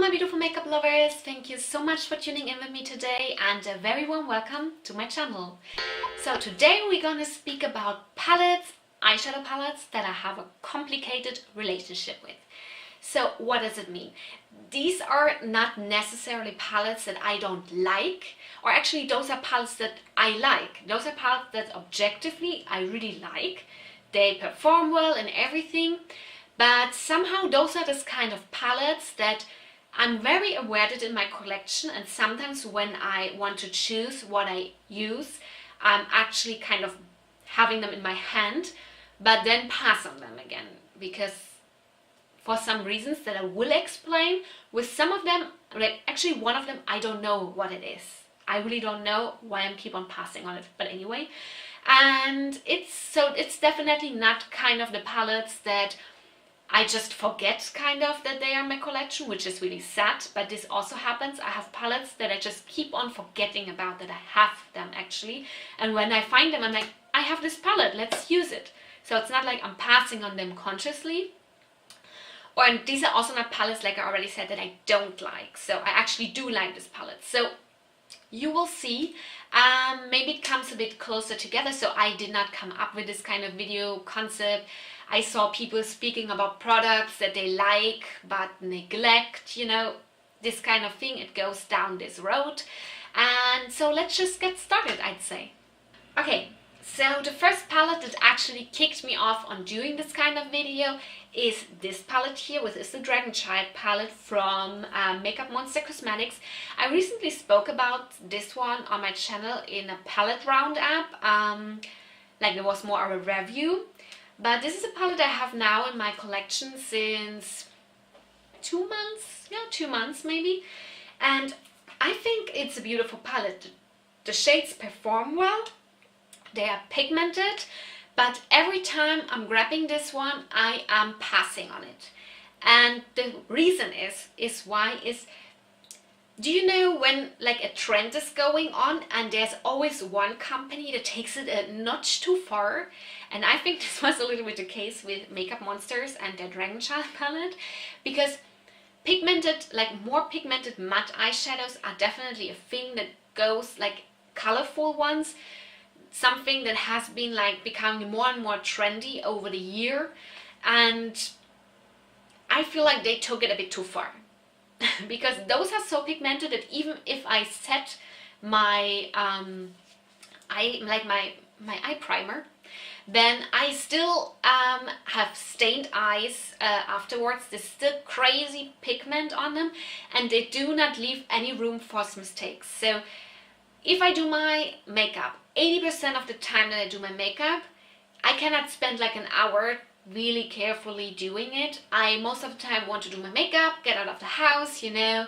my beautiful makeup lovers, thank you so much for tuning in with me today and a very warm welcome to my channel. So today we're gonna speak about palettes, eyeshadow palettes that I have a complicated relationship with. So what does it mean? These are not necessarily palettes that I don't like, or actually those are palettes that I like. Those are palettes that objectively I really like. They perform well and everything, but somehow those are this kind of palettes that I'm very aware that in my collection, and sometimes when I want to choose what I use, I'm actually kind of having them in my hand, but then pass on them again because for some reasons that I will explain. With some of them, like actually one of them, I don't know what it is. I really don't know why I keep on passing on it, but anyway. And it's definitely not kind of the palettes that I just forget kind of that they are in my collection, which is really sad, but this also happens. I have palettes that I just keep on forgetting about that I have them actually, and when I find them I'm like, I have this palette, let's use it. So it's not like I'm passing on them consciously. And these are also not palettes, like I already said, that I don't like. So I actually do like this palette. So you will see, maybe it comes a bit closer together. So I did not come up with this kind of video concept. I saw people speaking about products that they like but neglect, you know, this kind of thing. It goes down this road. And so let's just get started, I'd say. Okay, so the first palette that actually kicked me off on doing this kind of video is this palette here, which is the Dragon Child palette from Makeup Monster Cosmetics. I recently spoke about this one on my channel in a palette roundup, like it was more of a review. But this is a palette I have now in my collection since 2 months, yeah, 2 months maybe. And I think it's a beautiful palette. The shades perform well, they are pigmented, but every time I'm grabbing this one, I am passing on it. And the reason is do you know when like a trend is going on and there's always one company that takes it a notch too far? And I think this was a little bit the case with Makeup Monsters and their Dragon Child palette, because pigmented, like more pigmented matte eyeshadows are definitely a thing that goes, like colorful ones, something that has been like becoming more and more trendy over the year, and I feel like they took it a bit too far. Because those are so pigmented that even if I set my my eye primer, then I still have stained eyes afterwards. There's still crazy pigment on them, and they do not leave any room for mistakes. So if I do my makeup, 80% of the time that I do my makeup, I cannot spend like an hour really carefully doing it. I most of the time want to do my makeup, get out of the house, you know,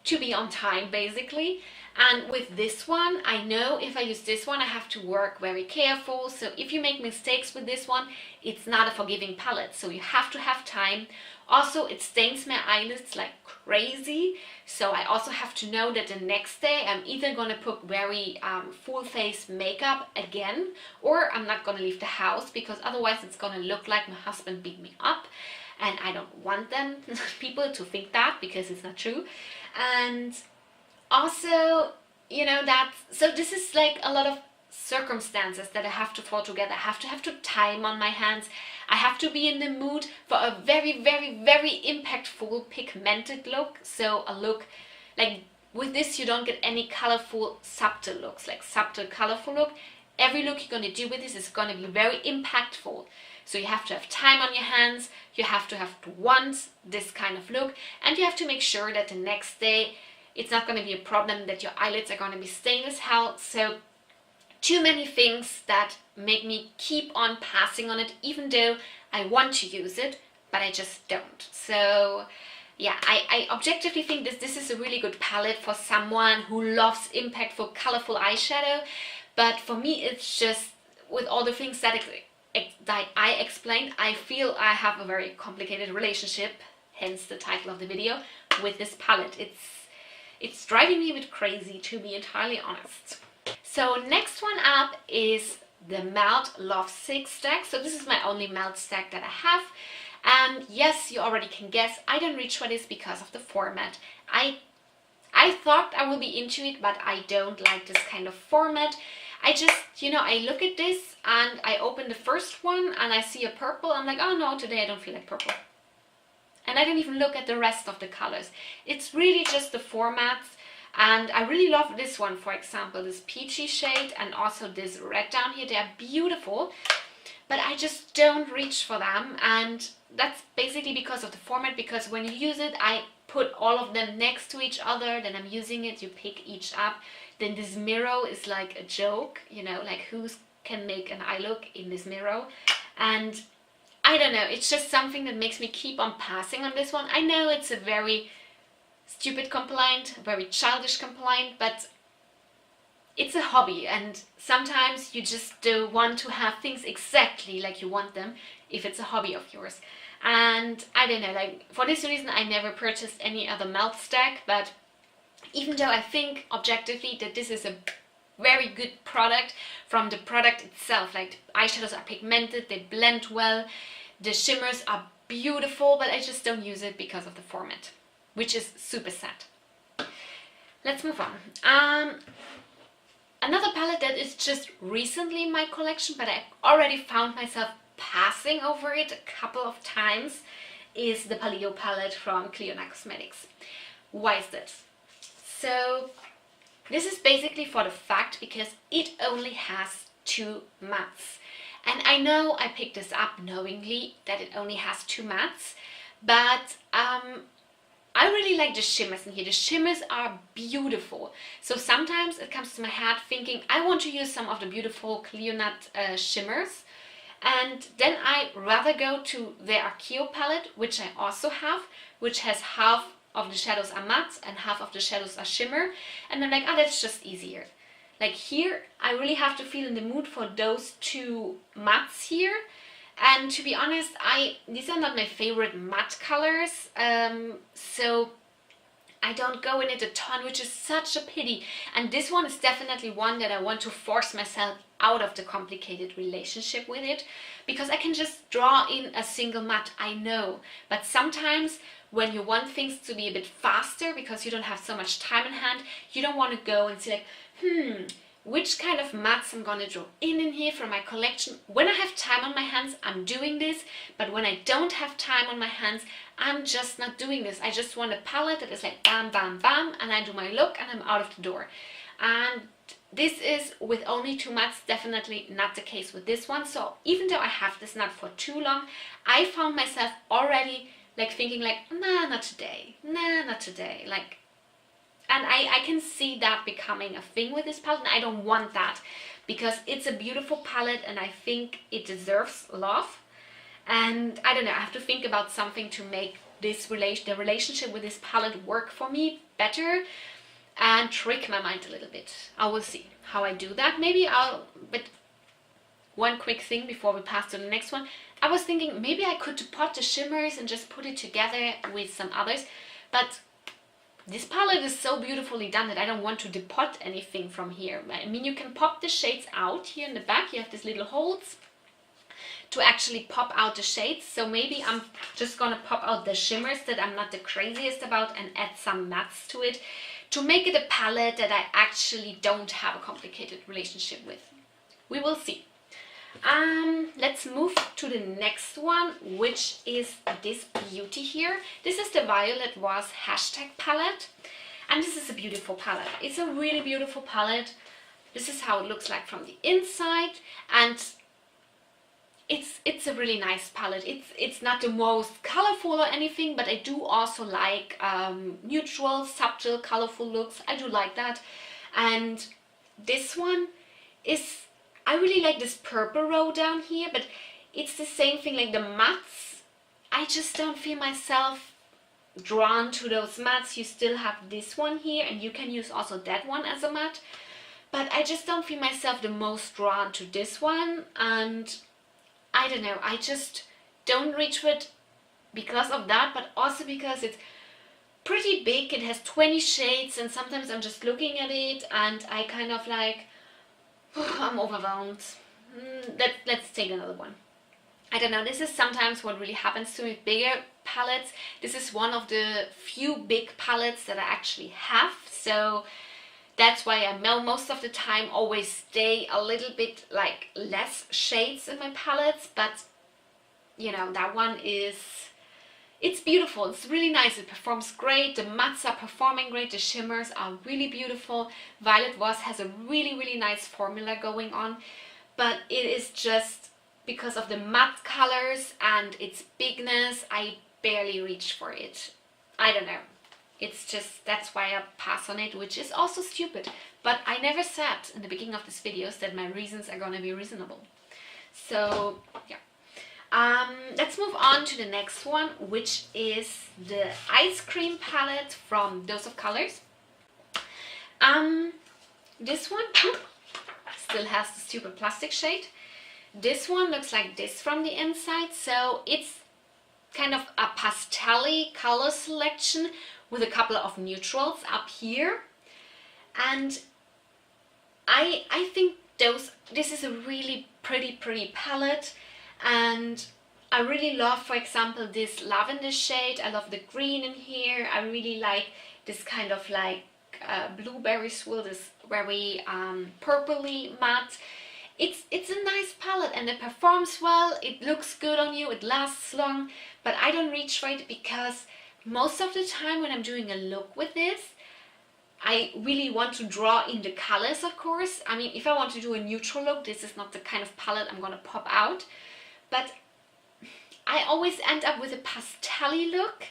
to be on time basically. And with this one, I know if I use this one, I have to work very careful. So if you make mistakes with this one, it's not a forgiving palette. So you have to have time. Also, it stains my eyelids like crazy. So I also have to know that the next day I'm either going to put very full face makeup again, or I'm not going to leave the house, because otherwise it's going to look like my husband beat me up. And I don't want people to think that, because it's not true. And also, you know, so this is like a lot of circumstances that I have to throw together. I have to time on my hands. I have to be in the mood for a very, very, very impactful pigmented look. So a look like with this, you don't get any colorful subtle looks, like subtle colorful look. Every look you're going to do with this is going to be very impactful. So you have to have time on your hands, you have to want this kind of look, and you have to make sure that the next day it's not going to be a problem that your eyelids are going to be stained as hell. So too many things that make me keep on passing on it, even though I want to use it, but I just don't. So yeah, I objectively think this is a really good palette for someone who loves impactful, colorful eyeshadow. But for me, it's just, with all the things that I explained, I feel I have a very complicated relationship, hence the title of the video, with this palette. It's driving me a bit crazy, to be entirely honest. So next one up is the Melt Love Stick stack. So this is my only melt stack that I have. And yes, you already can guess, I don't reach for this because of the format. I thought I will be into it, but I don't like this kind of format. I just, you know, I look at this and I open the first one and I see a purple. I'm like, oh no, today I don't feel like purple. And I don't even look at the rest of the colors. It's really just the formats. And I really love this one, for example, this peachy shade and also this red down here. They're beautiful, but I just don't reach for them. And that's basically because of the format, because when you use it, I put all of them next to each other, then I'm using it, you pick each up. Then this mirror is like a joke, you know, like who can make an eye look in this mirror. And I don't know, it's just something that makes me keep on passing on this one. I know it's a very stupid complaint, very childish complaint, but it's a hobby, and sometimes you just do want to have things exactly like you want them if it's a hobby of yours. And I don't know, like for this reason I never purchased any other melt stack, but even though I think objectively that this is a very good product from the product itself, like eyeshadows are pigmented, they blend well, the shimmers are beautiful, but I just don't use it because of the format, which is super sad. Let's move on. Another palette that is just recently in my collection, but I already found myself passing over it a couple of times, is the Paleo palette from Cliona Cosmetics. Why is this? So this is basically for the fact because it only has 2 mattes. And I know I picked this up knowingly that it only has 2 mattes, but I really like the shimmers in here. The shimmers are beautiful. So sometimes it comes to my head thinking I want to use some of the beautiful Cliona shimmers, and then I rather go to their Archeo palette, which I also have, which has half of the shadows are matte and half of the shadows are shimmer, and I'm like, oh, that's just easier. Like here I really have to feel in the mood for those 2 mattes here. And to be honest, these are not my favorite matte colors, so I don't go in it a ton, which is such a pity. And this one is definitely one that I want to force myself out of the complicated relationship with it, because I can just draw in a single matte, I know. But sometimes when you want things to be a bit faster because you don't have so much time in hand, you don't want to go and say like, which kind of mattes I'm gonna draw in here from my collection. When I have time on my hands, I'm doing this, but when I don't have time on my hands, I'm just not doing this. I just want a palette that is like bam, bam, bam, and I do my look and I'm out of the door. And this is, with only 2 mattes, definitely not the case with this one. So even though I have this not for too long, I found myself already like thinking like, nah, not today, nah, not today, like. And I can see that becoming a thing with this palette, and I don't want that because it's a beautiful palette and I think it deserves love. And I don't know, I have to think about something to make this the relationship with this palette work for me better and trick my mind a little bit. I will see how I do that. But one quick thing before we pass to the next one. I was thinking maybe I could pot the shimmers and just put it together with some others, but this palette is so beautifully done that I don't want to depot anything from here. I mean, you can pop the shades out here in the back. You have these little holes to actually pop out the shades. So maybe I'm just gonna pop out the shimmers that I'm not the craziest about and add some mattes to it to make it a palette that I actually don't have a complicated relationship with. We will see. Let's move to the next one, which is this beauty here. This is the Violet Was hashtag palette, and this is a beautiful palette. It's a really beautiful palette. This is how it looks like from the inside, and it's a really nice palette. It's not the most colorful or anything, but I do also like neutral, subtle, colorful looks. I do like that. And this one is, I really like this purple row down here, but it's the same thing like the mattes. I just don't feel myself drawn to those mattes. You still have this one here, and you can use also that one as a matte, but I just don't feel myself the most drawn to this one. And I don't know, I just don't reach for it because of that, but also because it's pretty big. It has 20 shades, and sometimes I'm just looking at it and I kind of like, I'm overwhelmed. Let's take another one. I don't know, this is sometimes what really happens to me with bigger palettes. This is one of the few big palettes that I actually have, so that's why I most of the time always stay a little bit like less shades in my palettes. But you know, that one is, it's beautiful, it's really nice, it performs great, the mattes are performing great, the shimmers are really beautiful. Violet Voss has a really nice formula going on, but it is just because of the matte colors and its bigness, I barely reach for it. I don't know. It's just, that's why I pass on it, which is also stupid. But I never said in the beginning of this videos that my reasons are gonna be reasonable. So, yeah. Let's move on to the next one, which is the Ice Cream palette from Dose of Colors. This one still has the stupid plastic shade. This one looks like this from the inside, so it's kind of a pastel-y color selection with a couple of neutrals up here. And I think this is a really pretty palette, and I really love, for example, this lavender shade. I love the green in here. I really like this kind of like blueberry swirl, this very purpley matte. It's a nice palette and it performs well, it looks good on you, it lasts long, but I don't reach for it because most of the time when I'm doing a look with this, I really want to draw in the colors, of course. I mean, if I want to do a neutral look, this is not the kind of palette I'm gonna pop out, but I always end up with a pastel-y look,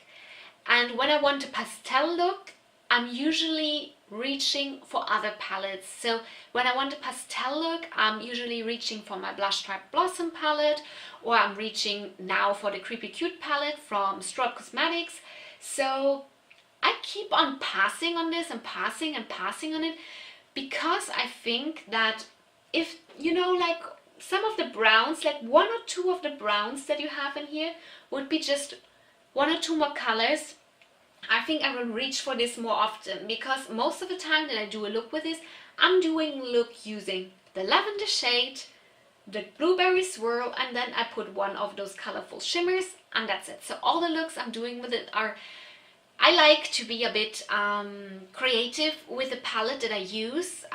and when I want a pastel look, I'm usually reaching for other palettes. So when I want a pastel look, I'm usually reaching for my Blush Stripe Blossom palette, or I'm reaching now for the Creepy Cute palette from Strobe Cosmetics. So I keep on passing on this and passing on it, because I think that if, you know, like some of the browns, like one or two of the browns that you have in here would be just one or two more colors, I think I will reach for this more often, because most of the time that I do a look with this, I'm doing a look using the lavender shade, the blueberry swirl, and then I put one of those colorful shimmers, and that's it. So all the looks I'm doing with it are, I like to be a bit creative with the palette that I use,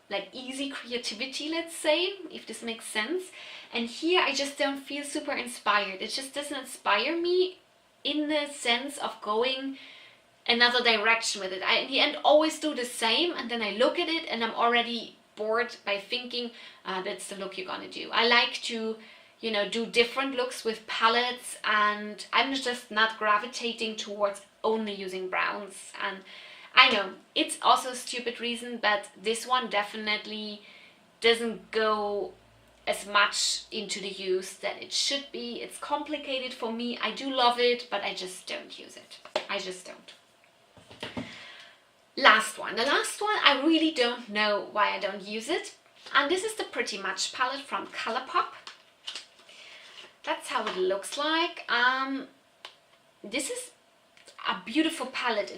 like easy creativity, let's say, if this makes sense. And here I just don't feel super inspired. It just doesn't inspire me in the sense of going another direction with it. I in the end always do the same, and then I look at it and I'm already bored by thinking that's the look you're gonna do. I like to, you know, do different looks with palettes, and I'm just not gravitating towards only using browns. And I know it's also a stupid reason, but this one definitely doesn't go as much into the use that it should be. It's complicated for me. I do love it, but I just don't use it. I just don't. Last one. The last one, I really don't know why I don't use it. And this is the Pretty Much palette from Colourpop. That's how it looks like. This is a beautiful palette.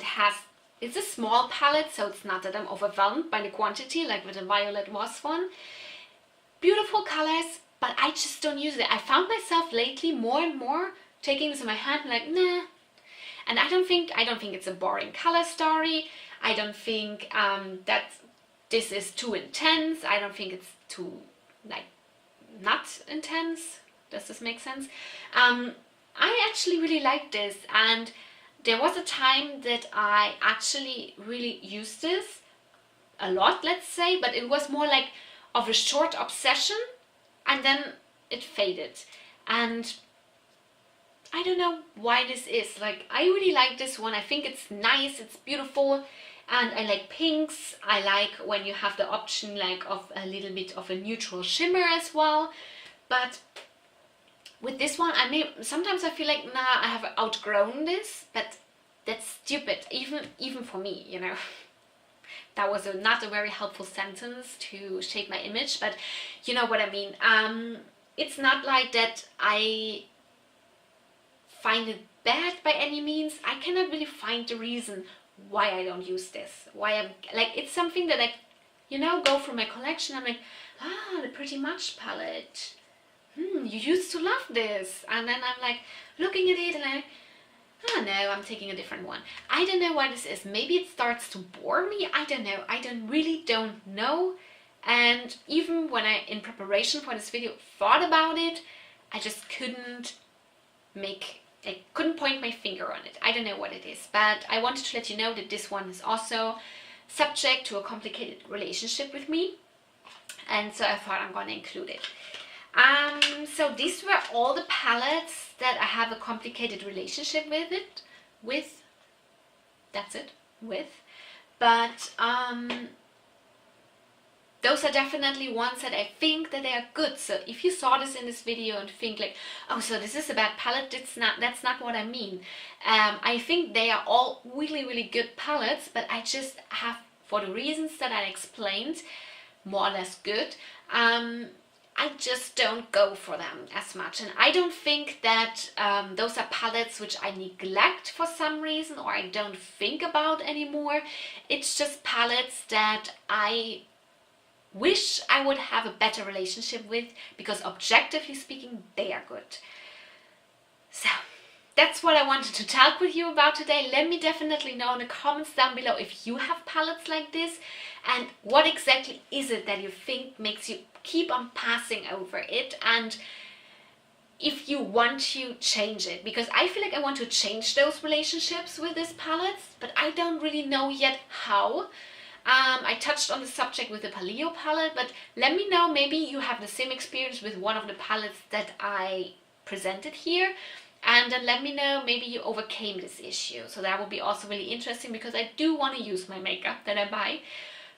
It's a small palette, so it's not that I'm overwhelmed by the quantity like with the Violet Voss one. Beautiful colors, but I just don't use it. I found myself lately more and more taking this in my hand, like, nah. And I don't think it's a boring color story. I don't think that this is too intense. I don't think it's too, like, not intense. Does this make sense? I actually really like this, and there was a time that I actually really used this a lot, let's say, but it was more like of a short obsession, and then it faded. And I don't know why this is. Like, I really like this one. I think it's nice, it's beautiful, and I like pinks. I like when you have the option like of a little bit of a neutral shimmer as well. But with this one, sometimes I feel like, nah, I have outgrown this, but that's stupid, even for me, you know. That was not a very helpful sentence to shape my image, but you know what I mean. It's not like that I find it bad by any means. I cannot really find the reason why I don't use this. Why I'm like, it's something that I, you know, go through my collection. I'm like, the Pretty Much palette. you used to love this. And then I'm like looking at it and I, oh no, I'm taking a different one. I don't know why this is. Maybe it starts to bore me. I don't know. I really don't know. And even when I, in preparation for this video, thought about it, I just couldn't point my finger on it. I don't know what it is, but I wanted to let you know that this one is also subject to a complicated relationship with me. And so I thought I'm going to include it. So these were all the palettes that I have a complicated relationship with. That's it, with. But those are definitely ones that I think that they are good. So if you saw this in this video and think like, oh, so this is a bad palette, that's not what I mean. I think they are all really good palettes, but I just have, for the reasons that I explained, more or less good, I just don't go for them as much. And I don't think that those are palettes which I neglect for some reason or I don't think about anymore. It's just palettes that I wish I would have a better relationship with, because objectively speaking, they are good. So that's what I wanted to talk with you about today. Let me definitely know in the comments down below if you have palettes like this and what exactly is it that you think makes you keep on passing over it, and if you want to change it, because I feel like I want to change those relationships with these palettes, but I don't really know yet how. I touched on the subject with the Paleo palette, but let me know, maybe you have the same experience with one of the palettes that I presented here, and then let me know, maybe you overcame this issue. So that would be also really interesting, because I do want to use my makeup that I buy,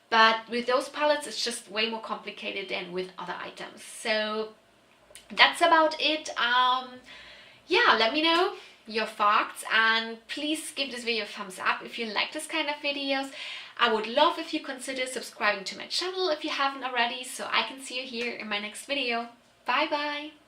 but with those palettes it's just way more complicated than with other items. So that's about it. Yeah, let me know your thoughts, and please give this video a thumbs up if you like this kind of videos. I would love if you consider subscribing to my channel if you haven't already, so I can see you here in my next video. Bye bye!